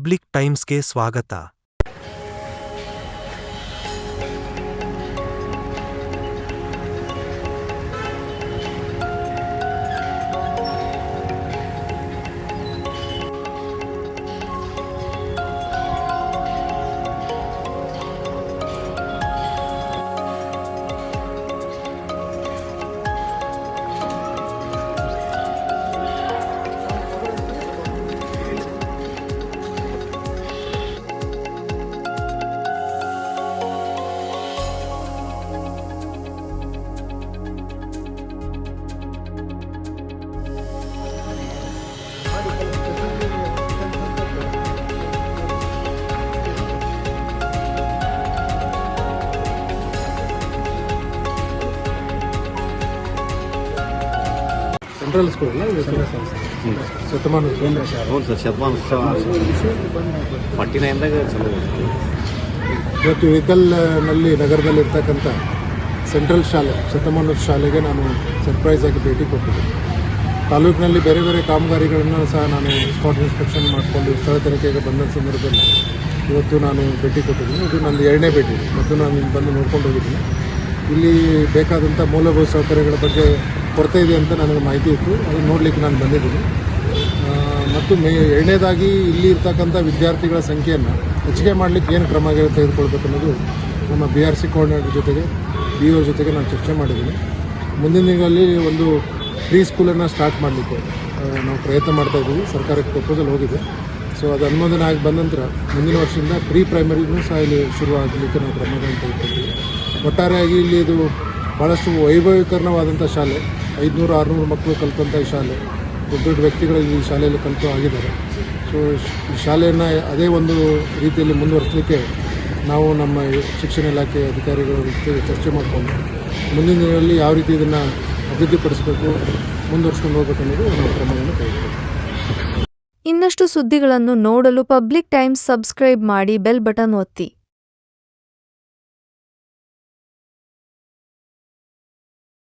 Public ಟೈಮ್ಸ್ಗೆ ಸ್ವಾಗತ. Central school ಅಲ್ಲ ಶತಮಾನ ಹ್ಞೂ ಸರ್, ಶತಮಾನೋತ್ಸವ 49ದಾಗ ಚಲೋ. ಇವತ್ತು ಇಳಕಲ್ನಲ್ಲಿ ನಗರದಲ್ಲಿರ್ತಕ್ಕಂಥ ಸೆಂಟ್ರಲ್ ಶಾಲೆ ಶತಮಾನೋತ್ಸವ ಶಾಲೆಗೆ ನಾನು ಸರ್ಪ್ರೈಸ್ ಆಗಿ ಭೇಟಿ ಕೊಟ್ಟಿದ್ದೆ. ತಾಲೂಕಿನಲ್ಲಿ ಬೇರೆ ಬೇರೆ ಕಾಮಗಾರಿಗಳನ್ನು ಸಹ ನಾನು ಸ್ಪಾಟ್ ಇನ್ಸ್ಪೆಕ್ಷನ್ ಮಾಡಿಕೊಂಡು ಸ್ಥಳ ತನಿಖೆಗೆ ಬಂದ ಸಂದರ್ಭದಲ್ಲಿ ಇವತ್ತು ನಾನು ಭೇಟಿ ಕೊಟ್ಟಿದ್ದೀನಿ. ಇದು ನನ್ನ 2ನೇ ಭೇಟಿ. ಮತ್ತು ನಾನು ಇಲ್ಲಿ ಬಂದು ನೋಡ್ಕೊಂಡು ಹೋಗಿದ್ದೀನಿ. ಇಲ್ಲಿ ಬೇಕಾದಂಥ ಮೂಲಭೂತ ಸೌಕರ್ಯಗಳ ಬಗ್ಗೆ ಕೊರತೆ ಇದೆ ಅಂತ ನನಗೆ ಮಾಹಿತಿ ಇತ್ತು. ಅದನ್ನು ನೋಡಲಿಕ್ಕೆ ನಾನು ಬಂದಿದ್ದೀನಿ. ಮತ್ತು 2ನೇದಾಗಿ ಇಲ್ಲಿ ಇರ್ತಕ್ಕಂಥ ವಿದ್ಯಾರ್ಥಿಗಳ ಸಂಖ್ಯೆಯನ್ನು ಹೆಚ್ಚಿಗೆ ಮಾಡಲಿಕ್ಕೆ ಏನು ಕ್ರಮಗಳು ತೆಗೆದುಕೊಳ್ಬೇಕು ಅನ್ನೋದು ನಮ್ಮ BRC ಕೋಆರ್ಡಿನೇಟರ್ ಜೊತೆಗೆ BO ಜೊತೆಗೆ ನಾನು ಚರ್ಚೆ ಮಾಡಿದ್ದೀನಿ. ಮುಂದಿನ ದಿನಗಳಲ್ಲಿ ಒಂದು ಪ್ರೀ ಸ್ಕೂಲನ್ನು ಸ್ಟಾರ್ಟ್ ಮಾಡಲಿಕ್ಕೆ ನಾವು ಪ್ರಯತ್ನ ಮಾಡ್ತಾಯಿದ್ದೀವಿ. ಸರ್ಕಾರಕ್ಕೆ ಪ್ರಪೋಸಲ್ ಹೋಗಿದೆ. ಸೊ ಅದು ಅನುಮೋದನೆ ಆಗಿ ಬಂದ ನಂತರ ಮುಂದಿನ ವರ್ಷದಿಂದ ಪ್ರೀ ಪ್ರೈಮರಿನೂ ಸಹ ಇಲ್ಲಿ ಶುರುವಾಗಲಿಕ್ಕೆ ನಾವು ಕ್ರಮಗಳನ್ನು ತೆಗೆದುಕೊಳ್ತೀವಿ. ಒಟ್ಟಾರೆಯಾಗಿ ಇಲ್ಲಿ ಇದು ಭಾಳಷ್ಟು ವೈಭವೀಕರಣವಾದಂಥ ಶಾಲೆ. 500-600 ಮಕ್ಕಳು ಕಲಿತಂಥ ಈ ಶಾಲೆ. ದೊಡ್ಡ ದೊಡ್ಡ ವ್ಯಕ್ತಿಗಳು ಈ ಶಾಲೆಯಲ್ಲಿ ಕಲಿತು ಆಗಿದ್ದಾರೆ. ಸೊ ಈ ಶಾಲೆಯನ್ನು ಅದೇ ಒಂದು ರೀತಿಯಲ್ಲಿ ಮುಂದುವರಿಸಲಿಕ್ಕೆ ನಾವು ನಮ್ಮ ಶಿಕ್ಷಣ ಇಲಾಖೆ ಅಧಿಕಾರಿಗಳ ಜೊತೆಗೆ ಚರ್ಚೆ ಮಾಡಿಕೊಂಡು ಮುಂದಿನ ದಿನಗಳಲ್ಲಿ ಯಾವ ರೀತಿ ಇದನ್ನು ಅಭಿವೃದ್ಧಿಪಡಿಸಬೇಕು, ಮುಂದುವರಿಸ್ಕೊಂಡು ಹೋಗಬೇಕು ಅನ್ನೋದು ನಾವು ಕ್ರಮವನ್ನು ತೆಗೆದುಕೊಳ್ತೀವಿ. ಇನ್ನಷ್ಟು ಸುದ್ದಿಗಳನ್ನು ನೋಡಲು ಪಬ್ಲಿಕ್ ಟೈಮ್ಸ್ ಸಬ್ಸ್ಕ್ರೈಬ್ ಮಾಡಿ, ಬೆಲ್ ಬಟನ್ ಒತ್ತಿ.